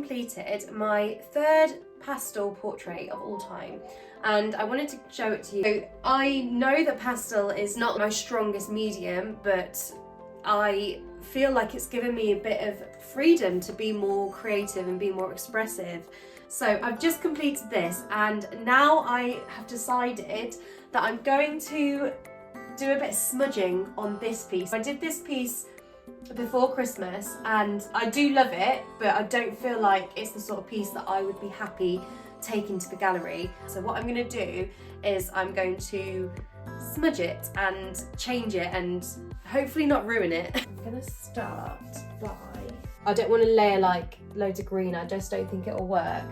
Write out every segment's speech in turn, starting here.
completed my third pastel portrait of all time, and I wanted to show it to you. So I know that pastel is not my strongest medium, but I feel like it's given me a bit of freedom to be more creative and be more expressive. So I've just completed this, and now I have decided that I'm going to do a bit of smudging on this piece. I did this piece before Christmas and I do love it, but I don't feel like it's the sort of piece that I would be happy taking to the gallery. So what I'm going to do is I'm going to smudge it and change it and hopefully not ruin it. I'm going to start by... I don't want to layer like loads of green, I just don't think it'll work.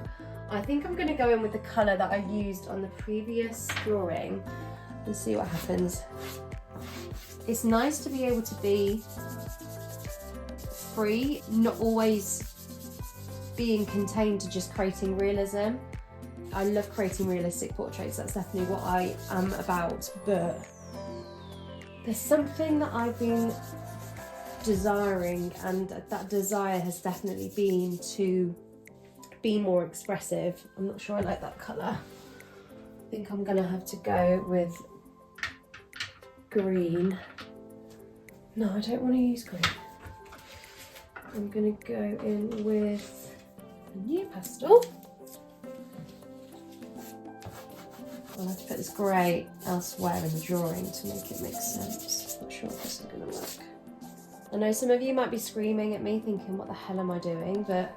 I think I'm going to go in with the colour that I used on the previous drawing and see what happens. It's nice to be able to be free, not always being contained to just creating realism. I love creating realistic portraits, that's definitely what I am about, but there's something that I've been desiring, and that desire has definitely been to be more expressive. I'm not sure I like that colour. I think I'm gonna have to go with green. No, I don't want to use green. I'm gonna go in with a new pastel. I'll have to put this grey elsewhere in the drawing to make it make sense. Not sure if this is gonna work. I know some of you might be screaming at me thinking, what the hell am I doing? But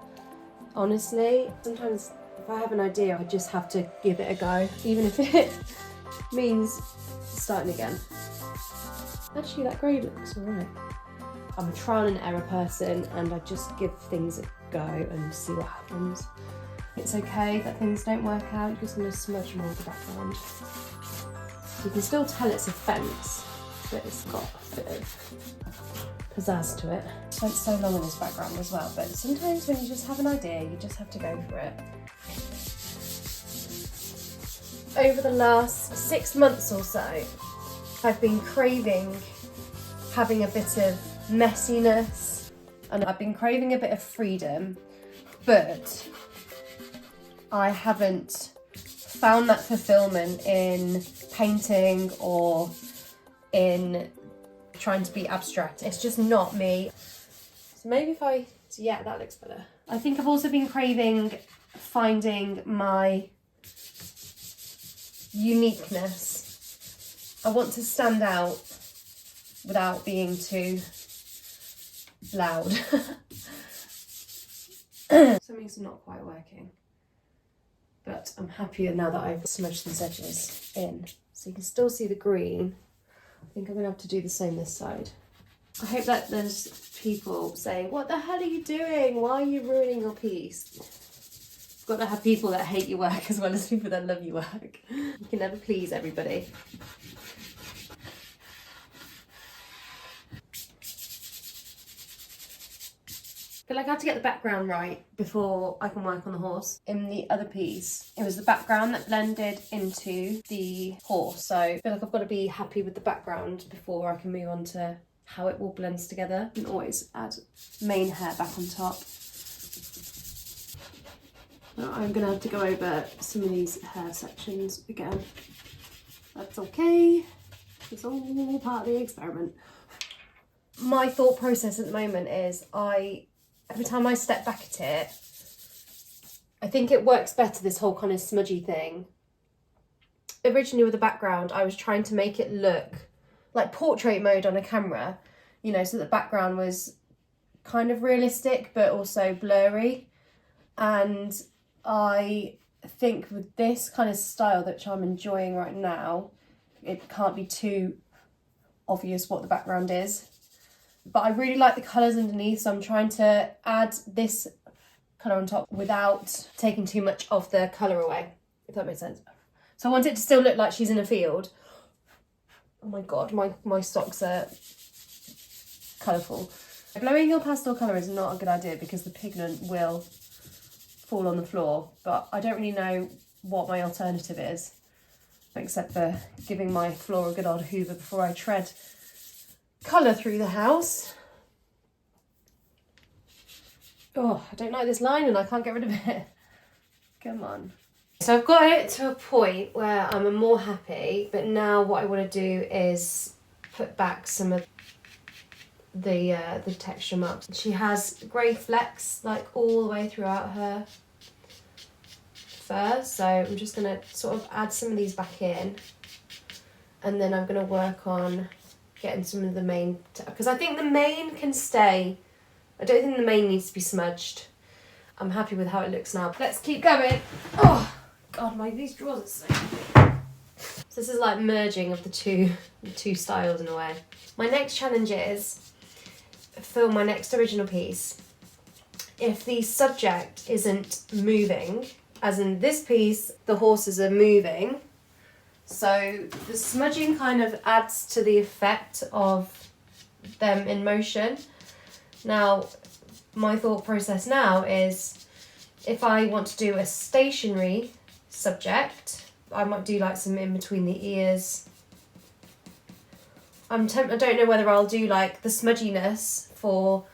honestly, sometimes if I have an idea, I just have to give it a go, even if it means starting again. Actually, that grey looks alright. I'm a trial and error person, and I just give things a go and see what happens. It's okay that things don't work out, you're just going to smudge more of the background. You can still tell it's a fence, but it's got a bit of pizzazz to it. I spent so long on this background as well, but sometimes when you just have an idea, you just have to go for it. Over the last 6 months or so, I've been craving having a bit of messiness, and I've been craving a bit of freedom, but I haven't found that fulfillment in painting or in trying to be abstract. It's just not me. So maybe if I, yeah, that looks better. I think I've also been craving finding my uniqueness. I want to stand out without being too loud. Something's not quite working, but I'm happier now that I've smudged these edges in, so you can still see the green. I think I'm gonna have to do the same this side. I hope that there's people saying, what the hell are you doing? Why are you ruining your piece? You've got to have people that hate your work as well as people that love your work. You can never please everybody. I feel like I have to get the background right before I can work on the horse. In the other piece, it was the background that blended into the horse. So I feel like I've got to be happy with the background before I can move on to how it all blends together. And always add main hair back on top. Now I'm gonna have to go over some of these hair sections again. That's okay. It's all part of the experiment. My thought process at the moment is every time I step back at it, I think it works better, this whole kind of smudgy thing. Originally with the background, I was trying to make it look like portrait mode on a camera, you know, so the background was kind of realistic, but also blurry. And I think with this kind of style that I'm enjoying right now, it can't be too obvious what the background is. But I really like the colours underneath, so I'm trying to add this colour on top without taking too much of the colour away, if that makes sense. So I want it to still look like she's in a field. Oh my god, my socks are colourful. Blowing your pastel colour is not a good idea because the pigment will fall on the floor, but I don't really know what my alternative is, except for giving my floor a good old hoover before I tread colour through the house. Oh, I don't like this line and I can't get rid of it. Come on. So I've got it to a point where I'm more happy, but now what I want to do is put back some of the texture marks. She has grey flecks like all the way throughout her fur, so I'm just going to sort of add some of these back in, and then I'm going to work on getting some of the mane, because I think the mane can stay. I don't think the mane needs to be smudged. I'm happy with how it looks now. Let's keep going. Oh god, these drawers are so heavy. So this is like merging of the two styles in a way. My next challenge is, for my next original piece, if the subject isn't moving, as in this piece, the horses are moving, so the smudging kind of adds to the effect of them in motion. Now, my thought process now is, if I want to do a stationary subject, I might do like some in between the ears. I don't know whether I'll do like the smudginess for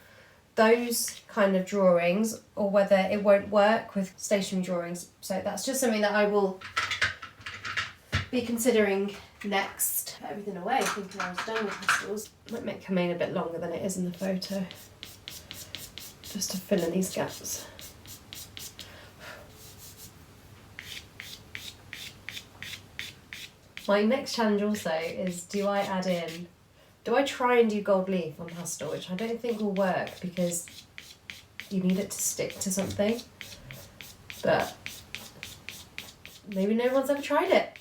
those kind of drawings or whether it won't work with stationary drawings. So that's just something that I will be considering next. Put everything away, thinking I was done with pastels. Might make her mane a bit longer than it is in the photo, just to fill in these gaps. My next challenge also is, do I try and do gold leaf on pastel, which I don't think will work because you need it to stick to something, but maybe no one's ever tried it.